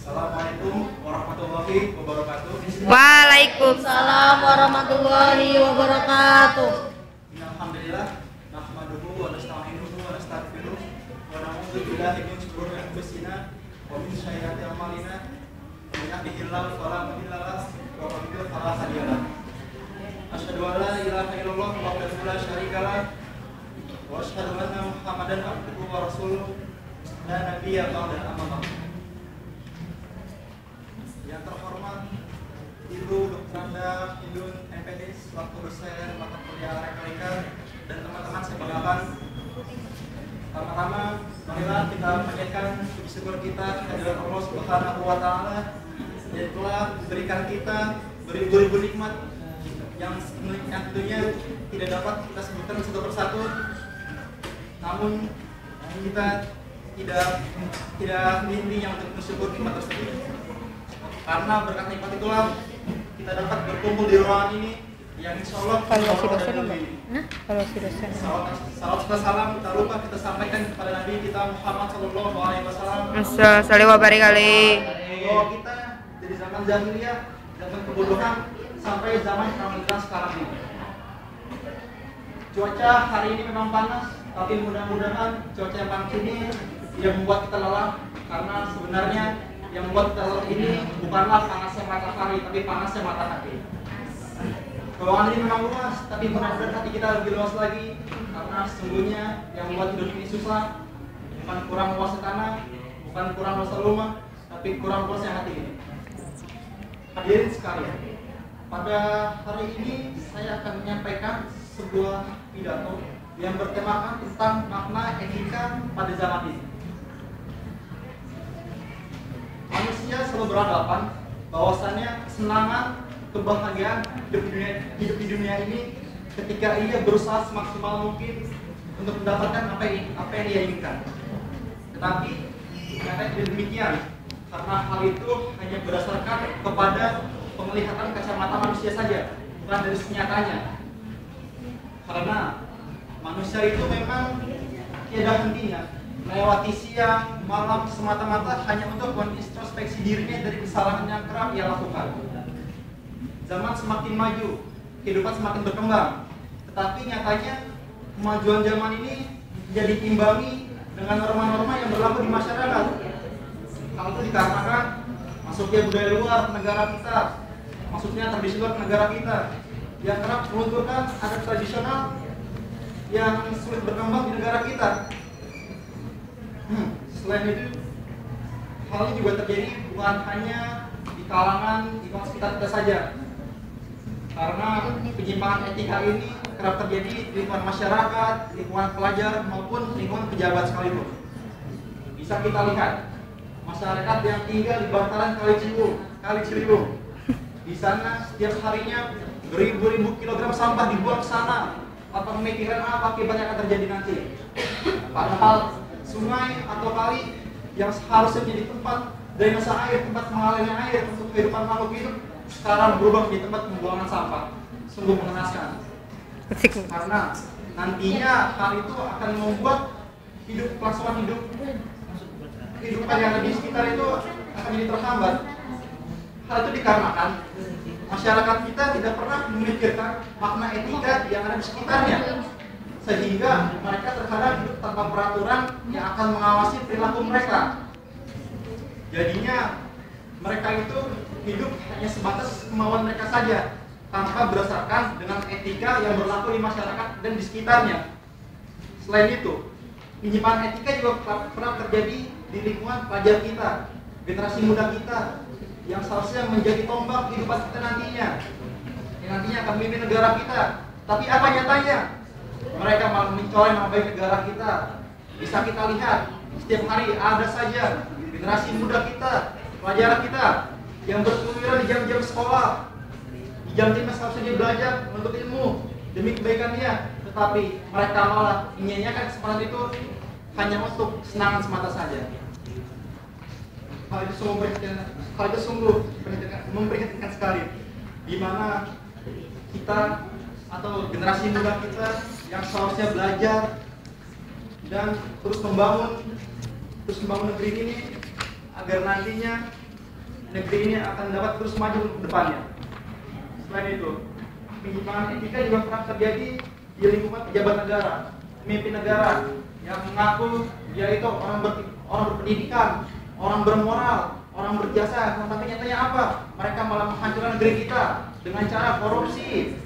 Assalamualaikum warahmatullahi wabarakatuh. Waalaikumsalam warahmatullahi wabarakatuh. Alhamdulillah, nahmaduhu wa nasta'inuhu wa nastaghfiruh wa na'udzu billahi min shururi anfusina wa min sayyiati a'malina. Man yahdihillahu fala mudilla lahu wa man yudlil fala hadiya lahu. Asyhadu an la ilaha illallah wahdahu la syarika lahu wa asyhadu anna Muhammadan abduhu wa rasuluh la nabiyya ba'da amma ba'd. Yang terhormat Ibu Dr. Anda, Indun, MPD, selaku dosen mata kuliah Reka dan teman-teman saya banggakan. Pertama-tama, marilah kita panjatkan puji syukur kita kehadirat Allah Subhanahu wa Ta'ala yang telah memberikan kita beribu-ribu nikmat yang tentunya tidak dapat kita sebutkan satu persatu. Namun kita tidak henti-hentinya untuk bersyukur nikmat tersebut. Karena berkat nikmat itulah kita dapat berkumpul di ruangan ini yang insya Allah salam serta salam tak lupa kita sampaikan kepada Nabi kita Muhammad Sallallahu Alaihi Wasallam. Bahwa kita dari zaman jahiliyah, zaman kebodohan sampai zaman kemampuan sekarang ini. Cuaca hari ini memang panas, tapi mudah-mudahan cuaca yang panas ini tidak membuat kita lelah, karena sebenarnya yang membuat kita lelah ini bukanlah panasnya matahari, tapi panasnya mata hati. Ruangan ini memang luas, tapi mudah-mudahan hati kita lebih luas lagi, karena sesungguhnya yang membuat hidup ini susah bukan kurang luasnya tanah, bukan kurang luasnya rumah, tapi kurang luasnya hati ini. Hadirin sekalian, pada hari ini saya akan menyampaikan sebuah pidato yang bertemakan tentang makna etika pada zaman ini. Manusia selalu beranggapan bahwasannya kesenangan, kebahagiaan hidup di dunia ini ketika ia berusaha semaksimal mungkin untuk mendapatkan apa yang ia inginkan. Tetapi ternyata tidak demikian, karena hal itu hanya berdasarkan kepada penglihatan kacamata manusia saja, bukan dari nyatanya. Karena manusia itu memang tiada hentinya melewati siang, malam semata-mata hanya untuk mengintrospeksi dirinya dari kesalahan yang kerap ia lakukan. Zaman semakin maju, kehidupan semakin berkembang, tetapi nyatanya kemajuan zaman ini jadi diimbangi dengan norma-norma yang berlaku di masyarakat. Hal itu dikarenakan masuknya budaya luar ke negara kita, maksudnya tradisi luar ke negara kita, yang kerap melunturkan adat tradisional yang sulit berkembang di negara kita. Selain itu, hal ini juga terjadi bukan hanya di kalangan sekitar kita saja, karena penyimpangan etika ini kerap terjadi di lingkungan masyarakat, lingkungan pelajar maupun lingkungan pejabat sekalipun. Bisa kita lihat masyarakat yang tinggal di bantaran Kali Ciliwung. Di sana setiap harinya beribu-ribu kilogram sampah dibuang ke sana. Apa pemikiran apa akibat yang akan terjadi nanti? Padahal sungai atau kali yang seharusnya menjadi tempat drainase air, tempat mengalirnya air untuk kehidupan makhluk hidup, sekarang berubah menjadi tempat pembuangan sampah. Sungguh mengenaskan. Karena nantinya hal itu akan membuat kelangsungan kehidupan yang ada di sekitar itu akan jadi terhambat. Hal itu dikarenakan masyarakat kita tidak pernah memikirkan makna etika yang ada di sekitarnya, sehingga mereka terkadang hidup tanpa peraturan yang akan mengawasi perilaku mereka. Jadinya mereka itu hidup hanya sebatas kemauan mereka saja, tanpa berdasarkan dengan etika yang berlaku di masyarakat dan di sekitarnya. Selain itu, penyimpangan etika juga pernah terjadi di lingkungan pelajar kita, generasi muda kita, yang seharusnya menjadi tombak kehidupan kita nantinya, yang nantinya akan memimpin negara kita. Tapi apa nyatanya? Mereka malah mencoreng nama baik negara kita. Bisa kita lihat setiap hari ada saja generasi muda kita, pelajar kita yang berkeliaran di jam-jam sekolah, di jam-jam seharusnya belajar untuk ilmu demi kebaikan dia, tetapi mereka malah menyanyiakan kesempatan itu hanya untuk kesenangan semata saja. Hal itu sungguh memprihatinkan sekali, di mana kita atau generasi muda kita yang seharusnya belajar dan terus membangun negeri ini agar nantinya negeri ini akan dapat terus maju ke depannya. Selain itu, penyimpangan etika juga kerap terjadi di lingkungan pejabat negara, pemimpin negara yang mengaku dia itu orang berpendidikan, orang bermoral, orang berjasa, tetapi nyatanya apa? Mereka malah menghancurkan negeri kita dengan cara korupsi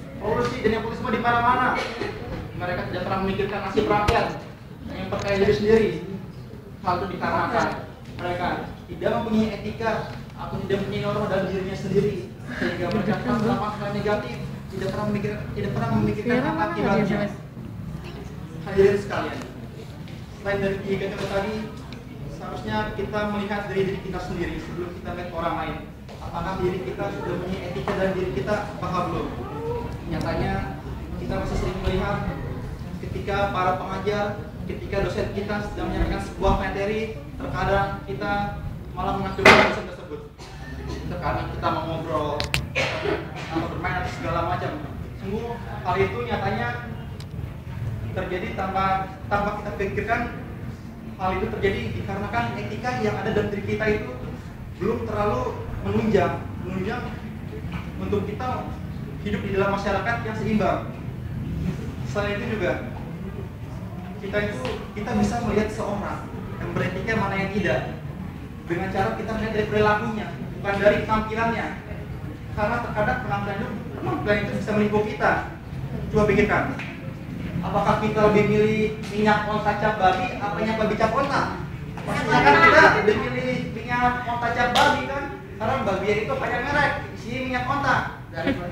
dan nepotisme di mana-mana. Mereka tidak pernah memikirkan nasib rakyat yang percaya diri sendiri. Hal itu dikarenakan mereka tidak mempunyai etika atau tidak mempunyai norma dalam dirinya sendiri, sehingga mereka melakukan hal negatif, tidak pernah memikirkan apa akibatnya. Hadirin sekalian, selain dari tiga contoh tadi, seharusnya kita melihat dari diri kita sendiri sebelum kita melihat orang lain. Apakah diri kita sudah mempunyai etika dan diri kita apakah belum? Nyatanya kita masih sering melihat ketika para pengajar, ketika dosen kita sedang menyampaikan sebuah materi, terkadang kita malah mengacungkan dosen tersebut. Terkadang kita mengobrol atau bermain atau segala macam. Sungguh hal itu nyatanya terjadi tanpa kita pikirkan. Hal itu terjadi dikarenakan etika yang ada dalam diri kita itu belum terlalu menunjang untuk kita hidup di dalam masyarakat yang seimbang. Selain itu juga kita bisa melihat seorang yang beretika mana yang tidak dengan cara kita melihat dari perilakunya, bukan dari tampilannya. Karena terkadang penampilan itu bisa menipu kita. Coba pikirkan, apakah kita lebih milih minyak onta cap babi apa minyak babi cap onta? Pastinya kan kita lebih milih minyak onta cap babi kan, karena babi itu banyak merek, isinya minyak onta.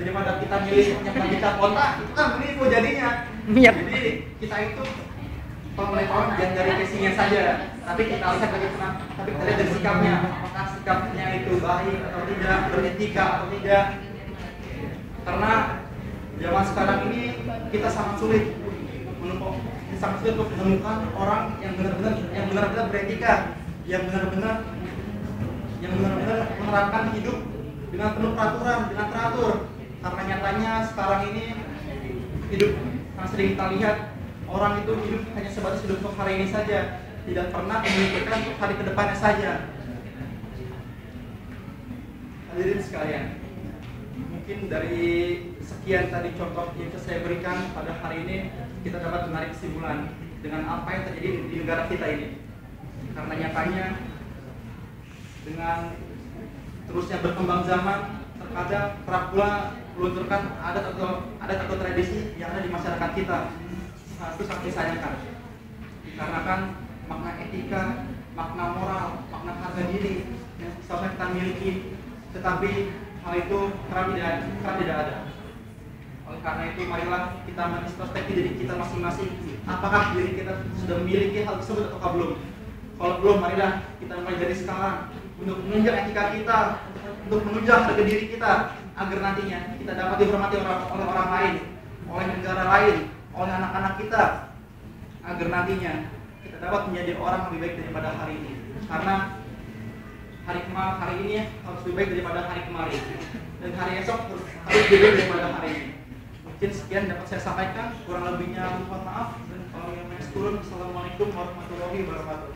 Daripada kita milih minyak babi cap onta, itu kan menipu jadinya. Jadi kita itu pengetahuan jangan dari casingnya saja, tapi kita lihat bagaimana, tapi kita lihat dari sikapnya, apakah sikapnya itu baik atau tidak, beretika atau tidak. Karena zaman sekarang ini kita sangat sulit untuk menemukan orang yang benar-benar beretika, yang benar-benar menerapkan hidup dengan penuh peraturan, dengan teratur. Karena nyatanya sekarang ini hidup yang sering kita lihat, orang itu hidup hanya sebatas hidup untuk hari ini saja, tidak pernah memikirkan untuk hari kedepannya saja. Hadirin sekalian, mungkin dari sekian tadi contoh yang saya berikan pada hari ini, kita dapat menarik kesimpulan dengan apa yang terjadi di negara kita ini. Karena nyatanya dengan terusnya berkembang zaman, terkadang kerap pula melunturkan adat atau tradisi yang ada di masyarakat kita. Itu sangat disayangkan, dikarenakan makna etika, makna moral, makna harga diri yang seharusnya kita miliki, tetapi hal itu kerap tidak ada. Oleh karena itu, marilah kita mengintrospeksi diri kita masing-masing. Apakah diri kita sudah memiliki hal tersebut atau belum? Kalau belum, marilah kita mulai dari sekarang untuk menunjang etika kita, untuk menunjang harga diri kita, agar nantinya kita dapat dihormati oleh orang lain, oleh negara lain, oleh anak-anak kita, agar nantinya kita dapat menjadi orang lebih baik daripada hari ini. Karena hari ini harus lebih baik daripada hari kemarin, dan hari esok harus lebih baik daripada hari ini. Mungkin sekian dapat saya sampaikan, kurang lebihnya mohon maaf, dan kalau yang turun, assalamualaikum warahmatullahi wabarakatuh.